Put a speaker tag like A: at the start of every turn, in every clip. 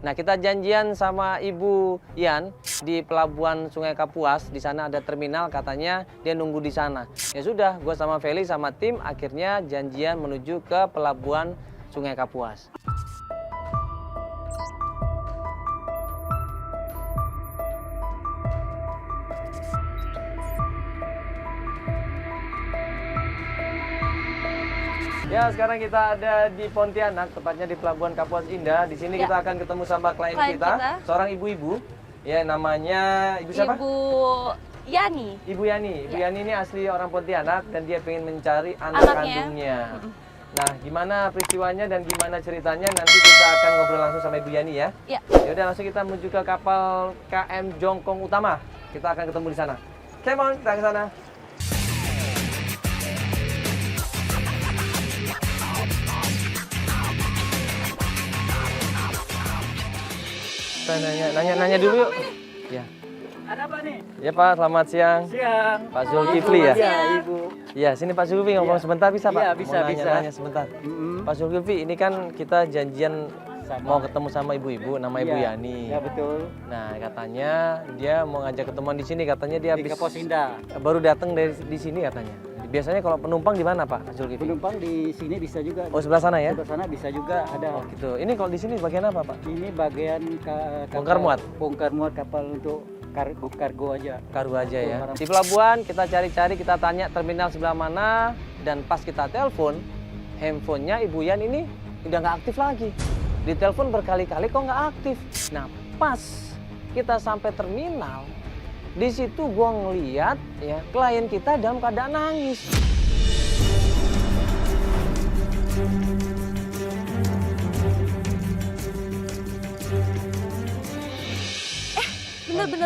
A: Nah, kita janjian sama Ibu Yan di Pelabuhan Sungai Kapuas. Di sana ada terminal, katanya dia nunggu di sana. Ya sudah, gue sama Feli sama tim akhirnya janjian menuju ke Pelabuhan Sungai Kapuas. Ya, sekarang kita ada di Pontianak, tepatnya di Pelabuhan Kapuas Indah. Di sini kita akan ketemu sama klien kita, seorang ibu-ibu. Ya, namanya Ibu siapa?
B: Ibu Yani.
A: Ibu Yani. Ibu Yani ini asli orang Pontianak dan dia pengen mencari anak kandungnya. Nah, gimana peristiwanya dan gimana ceritanya nanti kita akan ngobrol langsung sama Ibu Yani ya.
B: Ya.
A: Ya udah, langsung kita menuju ke kapal KM Jongkong Utama. Kita akan ketemu di sana. Come on, kita ke sana. Kita nanya dulu yuk. Ya.
C: Ada apa nih?
A: Ya Pak, selamat siang.
C: Siang.
A: Pak Zulkifli ya?
C: Iya, Ibu.
A: Ya, sini Pak Zulkifli ngomong sebentar bisa Pak?
C: Iya, bisa,
A: mau
C: bisa.
A: nanya sebentar. Pak Zulkifli, ini kan kita janjian mau ketemu sama ibu-ibu, nama Ibu Yani.
C: Ya, betul.
A: Nah, katanya dia mau ngajak ketemuan di sini, katanya dia
C: Di Kapuas Indah.
A: baru datang dari di sini katanya. Biasanya kalau penumpang di mana Pak Zulkifli?
C: Penumpang di sini bisa juga.
A: Oh, sebelah sana ya?
C: Sebelah sana bisa juga ada.
A: Oh, gitu. Ini kalau di sini bagian apa Pak?
C: Ini bagian
A: Bongkar muat?
C: Bongkar muat kapal untuk kargo aja.
A: Kargo aja ya. Di pelabuhan kita cari-cari, kita tanya terminal sebelah mana, dan pas kita telepon, handphonenya Ibu Yan ini udah nggak aktif lagi. Ditelepon berkali-kali kok nggak aktif. Nah, pas kita sampai terminal, di situ gua ngeliat ya klien kita dalam keadaan nangis.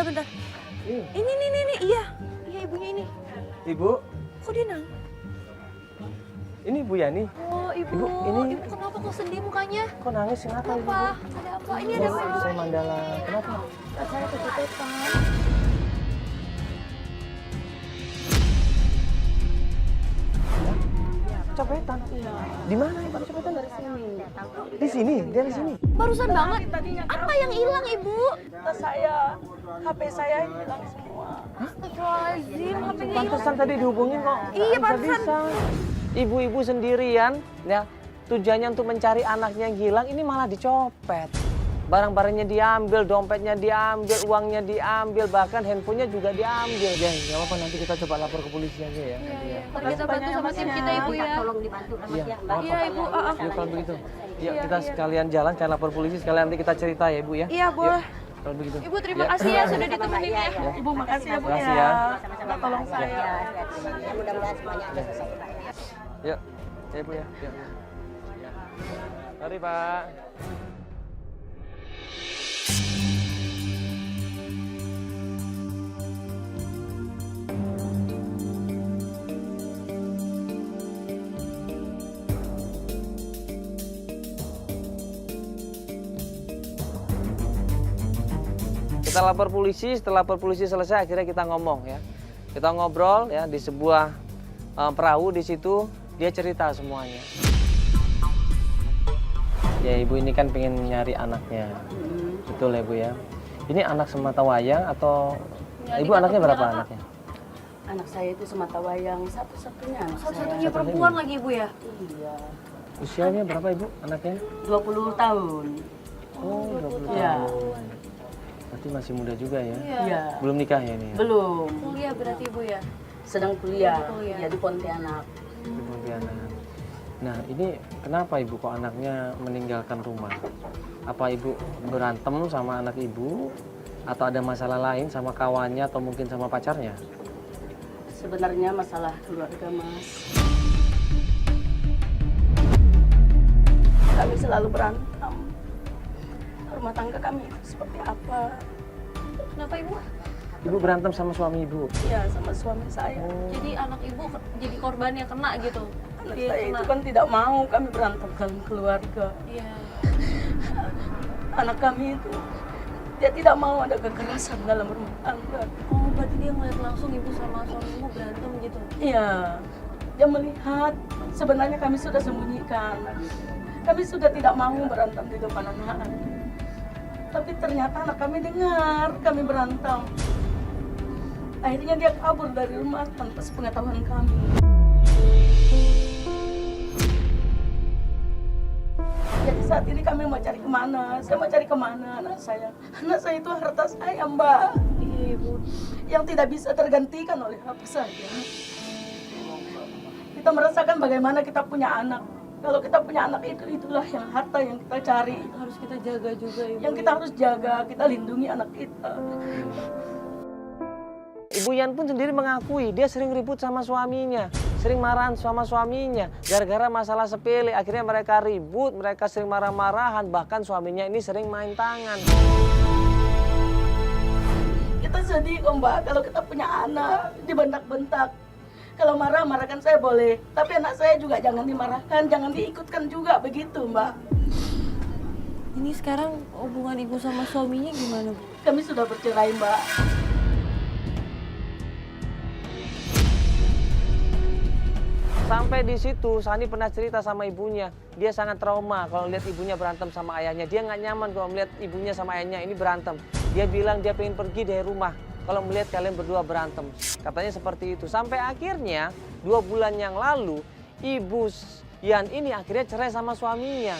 B: Bentar. Ini, iya. Iya, ibunya ini.
A: Ibu,
B: Kok dia nangis?
A: ini Bu Yani.
B: Oh, ibu.
A: Ibu, ini-
B: Ibu kenapa kok sedih mukanya?
A: Kok nangis? Kenapa Ibu?
B: Apa? Ada apa? Ini ada apa?
A: Saya Mandala. Kenapa?
B: Saya kejutan.
A: Copetan? Di mana Ibu copetan? Dari sini. Di sini? Dia di sini?
B: Barusan banget. Apa yang hilang, Ibu?
D: Tas saya, HP saya hilang semua.
B: Astagfirullahaladzim, HP-nya hilang.
A: Pantesan tadi dihubungin kok.
B: Iya,
A: Nggak bisa. Ibu-ibu sendirian ya, tujuannya untuk mencari anaknya yang hilang, ini malah dicopet. Barang-barangnya diambil, dompetnya diambil, uangnya diambil, bahkan handphonenya juga diambil. Ya, nggak apa-apa, nanti kita coba lapor ke polisi aja ya.
B: Iya. Ntar kita bantu sama tim kita, Ibu ya.
E: Tolong dibantu sama
A: Iya,
E: dia,
A: nggak
E: Mbak.
A: apa-apa.
B: Iya, Ibu.
A: Yuk kalau begitu. Yuk kita sekalian jalan, sekalian lapor polisi, sekalian nanti kita cerita ya Ibu ya.
B: Iya, boleh.
A: Yuk, kalau begitu.
B: Ibu terima kasih ya sudah ditemenin ya.
D: Ibu makasih ya Bu
A: Makasih
D: ya.
A: ya.
D: Udah tolong saya.
E: Ya, mudah-mudahan semuanya ada selesai.
A: Yuk, ya Ibu ya. Yuk. Mari Pak. Kita lapor polisi, setelah lapor polisi selesai akhirnya kita ngomong ya. Kita ngobrol ya di sebuah perahu, di situ dia cerita semuanya. Ya Ibu ini kan pengen nyari anaknya. Betul ya Bu ya. Ini anak sematawayang atau Ibu anaknya berapa anaknya?
E: Anak saya itu sematawayang satu-satunya anak saya.
B: Satu-satunya perempuan lagi, Ibu ya.
E: Iya.
A: Usianya berapa Ibu anaknya?
E: 20 tahun.
A: Oh, 20
E: Iya.
A: tahun. Berarti masih muda juga ya.
E: Iya.
A: Belum nikah ya ini?
E: Belum.
B: Kuliah berarti, Ibu ya.
E: Sedang kuliah.
B: Lagi kuliah.
E: Ya, di Pontianak.
A: Di Pontianak. Nah ini kenapa Ibu kok anaknya meninggalkan rumah? Apa Ibu berantem sama anak Ibu? Atau ada masalah lain sama kawannya atau mungkin sama pacarnya?
E: Sebenarnya masalah keluarga, Mas. Kami selalu berantem. Rumah tangga kami itu seperti apa?
B: Kenapa, Ibu?
A: Ibu berantem sama suami Ibu?
E: Ya, sama suami saya.
B: Jadi anak Ibu jadi korban yang kena gitu.
E: Anak
B: Dia
E: saya
B: kena.
E: itu kan tidak mau kami berantem dalam keluarga.
B: Iya.
E: Anak kami itu dia tidak mau ada kekerasan dalam rumah tangga.
B: Oh, berarti dia ngeliat langsung Ibu sama suamimu berantem gitu.
E: Iya, dia melihat sebenarnya kami sudah sembunyikan. Kami sudah tidak mau berantem di depan anak. Tapi ternyata anak kami dengar kami berantem. Akhirnya dia kabur dari rumah tanpa sepengetahuan kami. Jadi saat ini kami mau cari kemana? Saya mau cari kemana anak saya? Anak saya itu harta saya, Mbak.
B: Iya, Ibu.
E: Yang tidak bisa tergantikan oleh apa saja. Kita merasakan bagaimana kita punya anak. Kalau kita punya anak itu, itulah yang harta yang kita cari.
B: Harus kita jaga juga, Ibu.
E: Yang kita harus jaga, kita lindungi anak kita.
A: Ibu Yan pun sendiri mengakui dia sering ribut sama suaminya, sering marahan sama suaminya. Gara-gara masalah sepele, akhirnya mereka ribut, mereka sering marah-marahan, bahkan suaminya ini sering main tangan.
E: Kita sedih kok, Mbak, kalau kita punya anak dibentak-bentak. Kalau marah, marahkan saya boleh. Tapi anak saya juga jangan dimarahkan, jangan diikutkan juga begitu, Mbak.
B: Ini sekarang hubungan Ibu sama suaminya gimana, Bu?
E: Kami sudah bercerai, Mbak.
A: Sampai di situ, Sani pernah cerita sama ibunya. Dia sangat trauma kalau lihat ibunya berantem sama ayahnya. Dia nggak nyaman kalau melihat ibunya sama ayahnya ini berantem. Dia bilang dia pengen pergi dari rumah kalau melihat kalian berdua berantem. Katanya seperti itu. Sampai akhirnya 2 bulan yang lalu, Ibu Yan ini akhirnya cerai sama suaminya.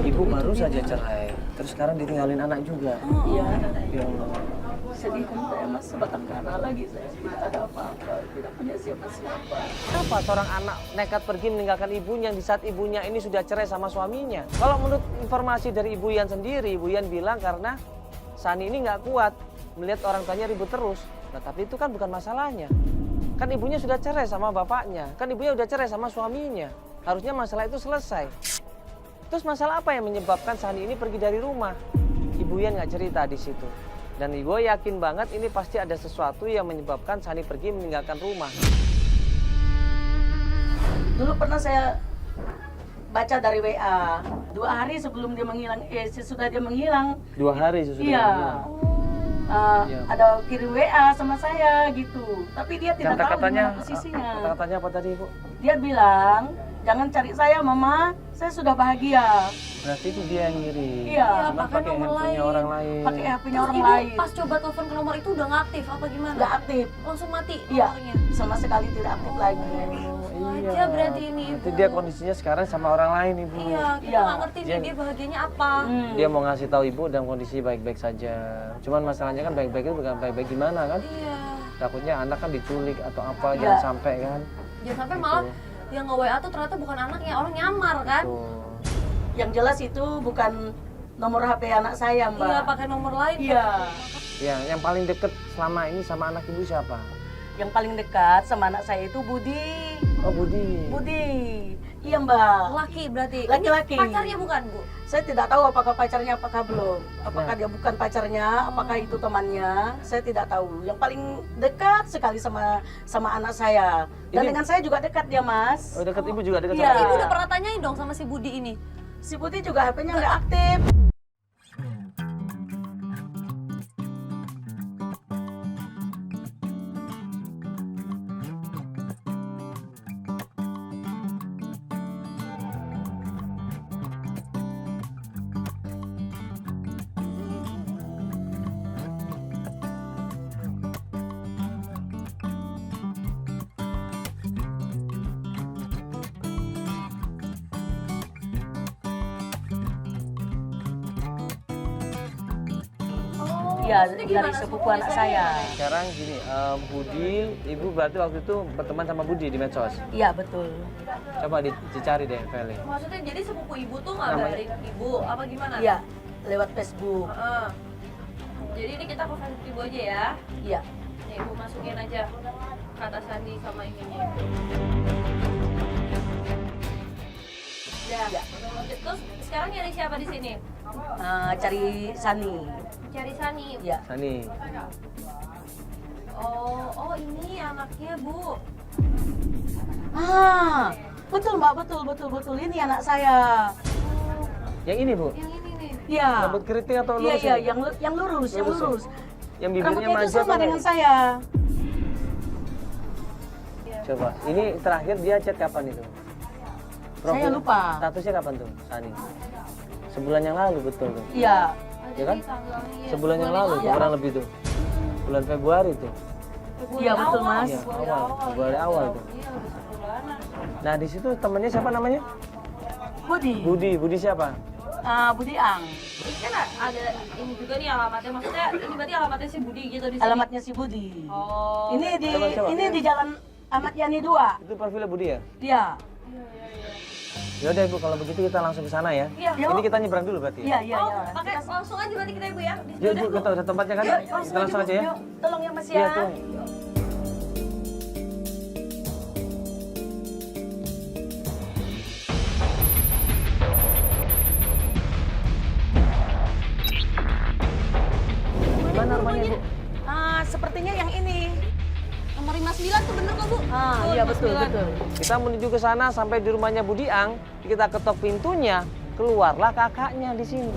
A: Ibu baru saja cerai, terus sekarang ditinggalin anak juga.
E: Iya.
A: Ya Allah.
E: Sedih kan saya, Mas, sebatang kara lagi saya. Tidak ada apa-apa, tidak punya siapa-siapa.
A: Kenapa seorang anak nekat pergi meninggalkan ibunya di saat ibunya ini sudah cerai sama suaminya? Kalau menurut informasi dari Ibu Yan sendiri, Ibu Yan bilang karena Sani ini nggak kuat melihat orang tuanya ribut terus. Nah, tapi itu kan bukan masalahnya. Kan ibunya sudah cerai sama bapaknya, kan ibunya udah cerai sama suaminya. Harusnya masalah itu selesai. Terus masalah apa yang menyebabkan Sani ini pergi dari rumah? Ibu Yan nggak cerita di situ. Dan Ibu yakin banget ini pasti ada sesuatu yang menyebabkan Sani pergi meninggalkan rumah.
E: Dulu pernah saya baca dari WA, 2 hari sebelum dia menghilang, sesudah dia menghilang.
A: 2 hari sesudah
E: Iya.
A: menghilang. Iya.
E: Ada kirim WA sama saya gitu. Tapi dia tidak tahu di
A: Kata-katanya,
E: mana posisinya.
A: kata-katanya apa tadi, Bu?
E: Dia bilang, jangan cari saya, Mama. Saya sudah bahagia.
A: Berarti itu dia yang ngirim.
E: Iya.
A: Cuma
B: pakai
A: pakai
B: nomor
A: handphonenya
B: lain.
A: orang lain.
E: Pakai HP-nya
B: Terus
E: orang
B: Ibu
E: lain.
B: pas coba telepon ke nomor itu udah nggak aktif apa gimana?
E: Nggak aktif.
B: Langsung mati
E: Iya.
B: nomornya.
E: Sama sekali tidak aktif lagi.
B: Aja berarti ini,
A: Berarti
B: Ibu.
A: dia kondisinya sekarang sama orang lain, Ibu.
B: Iya, kita
E: Iya.
B: nggak ngerti nih dia bahagianya apa.
A: Dia mau ngasih tahu Ibu dalam kondisi baik-baik saja. Cuman masalahnya kan baik-baik itu bukan baik-baik gimana kan?
B: Iya.
A: Takutnya anak kan diculik atau apa,
E: Iya.
A: jangan sampai kan.
B: Jangan sampai malah yang nge-WA tuh ternyata bukan anaknya, orang nyamar kan?
A: Tuh.
E: Yang jelas itu bukan nomor HP anak saya, Mbak.
B: Iya, pakai nomor lain.
E: Iya.
A: Ya, yang paling deket selama ini sama anak Ibu siapa?
E: Yang paling dekat sama anak saya itu Budi.
A: Oh, Budi.
E: Budi. Iya, Mbak.
B: Laki berarti.
E: Laki-laki.
B: Ini pacarnya bukan, Bu?
E: Saya tidak tahu apakah pacarnya apakah belum. Apakah
A: Nah.
E: dia bukan pacarnya, apakah itu temannya, saya tidak tahu. Yang paling dekat sekali sama anak saya. Dan
A: Ini-
E: dengan saya juga dekat dia, Mas.
A: Oh, deket Ibu juga deket
E: Iya.
A: sama
B: Ibu udah pernah tanyain dong sama si Budi ini.
E: Si Budi juga HP-nya nggak aktif. Iya, dari sepupu anak saya.
A: Sekarang gini, Budi, Ibu berarti waktu itu berteman sama Budi di medsos.
E: Iya, betul.
A: Coba dicari deh, Feli.
B: Maksudnya jadi sepupu ibu tuh ngabarin ibu apa gimana?
E: Iya, lewat Facebook.
B: Heeh. Jadi ini kita ke Facebook ibu aja ya.
E: Iya.
B: Nih, ibu masukin aja kata Sandi sama ininya. Ya. Terus sekarang nyari siapa di sini?
E: Cari Sani.
B: Cari Sani.
E: Iya.
A: Sani.
B: Oh ini anaknya, Bu.
E: Betul, Mbak, betul. Ini anak saya.
A: Yang ini, Bu?
B: Yang ini nih.
E: Iya.
A: Rambut keriting atau
E: Iya,
A: lurus?
E: iya,
A: ini?
E: yang lurus, yang
A: Lurus ya?
E: lurus.
A: Yang bibirnya
E: Rambutnya itu
A: maju
E: sama
A: apa
E: dengan
A: enggak?
E: saya.
A: Coba, ini terakhir dia chat kapan itu?
E: Saya lupa.
A: Statusnya kapan tuh, Sani? Sebulan yang lalu betul tuh.
E: Iya.
A: Ya kan? Sebulan yang lalu kurang lebih tuh. Bulan Februari tuh.
E: Iya betul Mas.
A: Iya, Februari awal tuh. Nah, di situ temennya siapa namanya?
E: Budi.
A: Budi siapa?
E: Budi Ang.
B: Ini kan ada ini juga nih alamatnya. Maksudnya ini berarti alamatnya si Budi gitu di sini.
E: Alamatnya si Budi.
B: Oh.
A: Coba.
E: Ini di Jalan Ahmad Yani 2.
A: Itu profilnya Budi ya?
E: Iya.
A: Ya udah Ibu, kalau begitu kita langsung ke sana ya.
B: Iya.
A: Ini kita nyebrang dulu berarti ya?
E: Iya.
B: Oh, pakai langsung aja berarti kita Ibu ya. Di situ
A: Yuk,
B: deh.
A: Bu, kita udah tempatnya kan? Kita langsung aja ya?
E: Yuk, tolong ya Mas
A: Iya,
E: ya.
A: tuh. Gimana rumahnya, Bu?
E: Sepertinya yang ini.
B: Nomor 59 tuh bener kok Bu?
E: Iya betul.
A: Kita menuju ke sana sampai di rumahnya Budi Ang, kita ketok pintunya, keluarlah kakaknya di sini.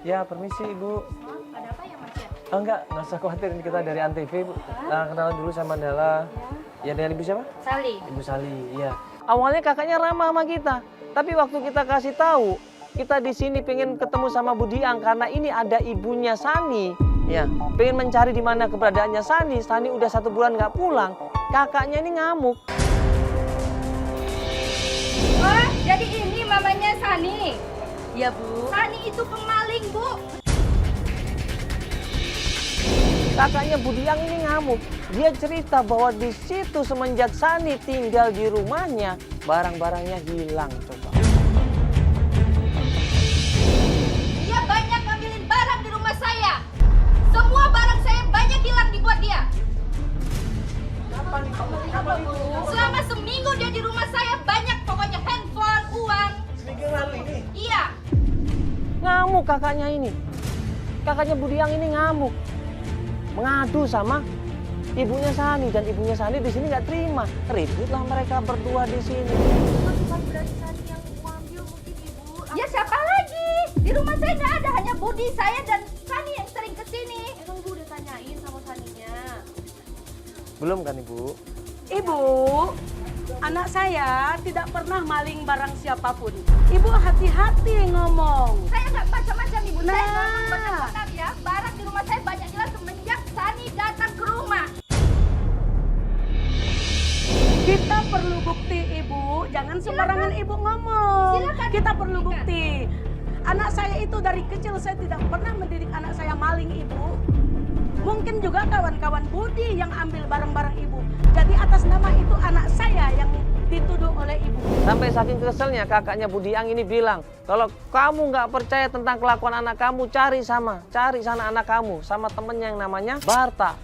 A: Ya, permisi Ibu.
B: Ada apa ya Mas ya?
A: Oh, enggak usah khawatir, ini kita dari Antv, Bu. Nah, kenalan dulu sama Mandala. Ya, dengan Ibu siapa?
B: Sali.
A: Ibu Sali, iya. Awalnya kakaknya ramah sama kita, tapi waktu kita kasih tahu, kita di sini pengen ketemu sama Budi Ang karena ini ada ibunya Sani. Ya, pengen mencari di mana keberadaannya Sani. Sani udah 1 bulan nggak pulang. Kakaknya ini ngamuk.
F: Oh, jadi ini mamanya Sani.
E: Iya Bu.
F: Sani itu pemaling, Bu.
A: Kakaknya Budi Ang ini ngamuk. Dia cerita bahwa di situ semenjak Sani tinggal di rumahnya, barang-barangnya hilang. Coba.
F: Dia banyak ngambilin barang di rumah saya. Semua barang saya banyak hilang dibuat dia. Selama seminggu dia di rumah saya banyak pokoknya handphone, uang.
A: Seminggu lalu ini?
F: Iya.
A: Ngamuk kakaknya ini. Kakaknya Budi Ang ini ngamuk. Mengadu sama ibunya Sani, dan ibunya Sani di sini nggak terima. Ributlah mereka berdua di sini.
F: Ya siapa lagi? Di rumah saya nggak ada, hanya Budi, saya dan Sani yang sering kesini.
B: Emang Ibu udah tanyain sama Saninya?
A: Belum kan Ibu?
E: Ibu, anak saya tidak pernah maling barang siapapun. Ibu hati-hati ngomong.
F: Saya nggak macam-macam, Ibu. Saya
E: Nah.
F: ngomong benar-benar ya. Barang di rumah saya banyak hilang semenjak Sani datang ke rumah.
E: Kita perlu bukti Ibu, jangan sembarangan Ibu ngomong.
F: Silakan,
E: Kita
F: Ibu,
E: perlu
F: buktikan.
E: bukti. Anak saya itu dari kecil saya tidak pernah mendidik anak saya maling Ibu. Mungkin juga kawan-kawan Budi yang ambil barang-barang Ibu. Jadi atas nama itu anak saya yang dituduh oleh Ibu.
A: Sampai saking keselnya kakaknya Budi Ang ini bilang, kalau kamu nggak percaya tentang kelakuan anak kamu, cari sana anak kamu sama temennya yang namanya Barta.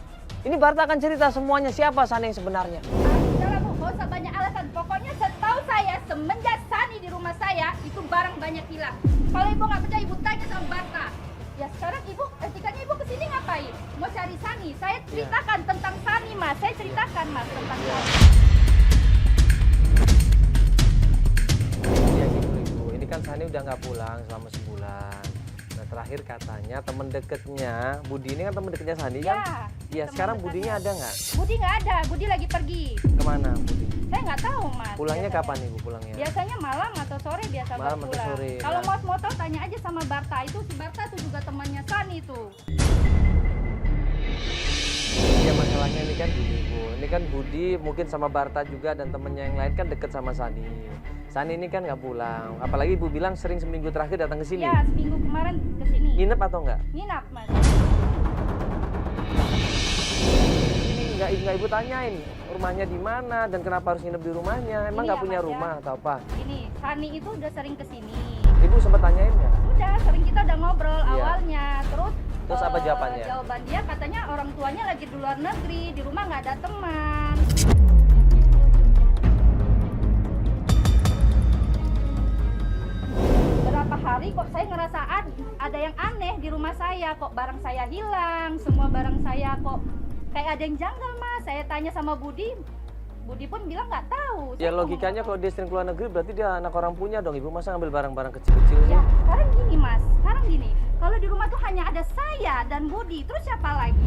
A: Ini Barta akan cerita semuanya siapa Sani yang sebenarnya.
F: Saudara Bu, gak usah banyak alasan. Pokoknya setahu saya semenjak Sani di rumah saya itu barang banyak hilang. Kalau Ibu nggak percaya, Ibu tanya sama Barta. Ya sekarang Ibu, etikanya Ibu kesini ngapain? Mau cari Sani? Saya ceritakan tentang Sani, Mas. Saya ceritakan, Mas, tentang Sani.
A: Ya gitu Ibu, ini kan Sani udah nggak pulang selama sebulan. Nah terakhir katanya temen deketnya, Budi ini kan temen deketnya Sani kan? Iya,
F: teman
A: sekarang
F: dekatnya.
A: Budinya ada nggak?
F: Budi nggak ada, Budi lagi pergi.
A: Kemana Budi?
F: Saya nggak tahu, Mas.
A: Pulangnya
F: biasanya.
A: kapan Ibu pulangnya?
F: Biasanya malam atau sore biasa
A: Malam
F: baru
A: atau
F: pulang.
A: sore,
F: Kalau
A: nah.
F: mau tahu tanya aja sama Barta. Itu si Barta itu juga temannya Sani tuh.
A: Ya masalahnya ini kan Budi Bu. Ini kan Budi mungkin sama Barta juga dan temennya yang lain kan deket sama Sani. Sani ini kan nggak pulang. Apalagi Ibu bilang sering seminggu terakhir datang ke sini.
F: Ya, seminggu kemarin kesini.
A: Nginep atau enggak?
F: Nginap, Mas.
A: Ini nggak Ibu tanyain rumahnya di mana dan kenapa harus nginep di rumahnya? Emang
F: Ini
A: nggak
F: ya,
A: punya
F: Mas, ya.
A: rumah atau apa?
F: Ini, Sani itu udah sering kesini.
A: Ibu sempat tanyain nggak?
F: Udah, sering kita udah ngobrol
A: Iya.
F: awalnya. Terus
A: apa jawabannya?
F: Jawaban dia katanya orang tuanya lagi di luar negeri, di rumah nggak ada teman. Berapa hari kok saya ngerasa ada yang aneh di rumah saya, kok barang saya hilang, semua barang saya kok kayak ada yang janggal, Mas. Saya tanya sama Budi pun bilang nggak tahu.
A: Ya
F: Saya ngomong,
A: logikanya kalau dia sering keluar negeri berarti dia anak orang punya dong. Ibu masa ngambil barang-barang kecil-kecil sih?
F: ya sekarang gini, Mas, sekarang gini, kalau di rumah tuh hanya ada saya dan Budi, terus siapa lagi?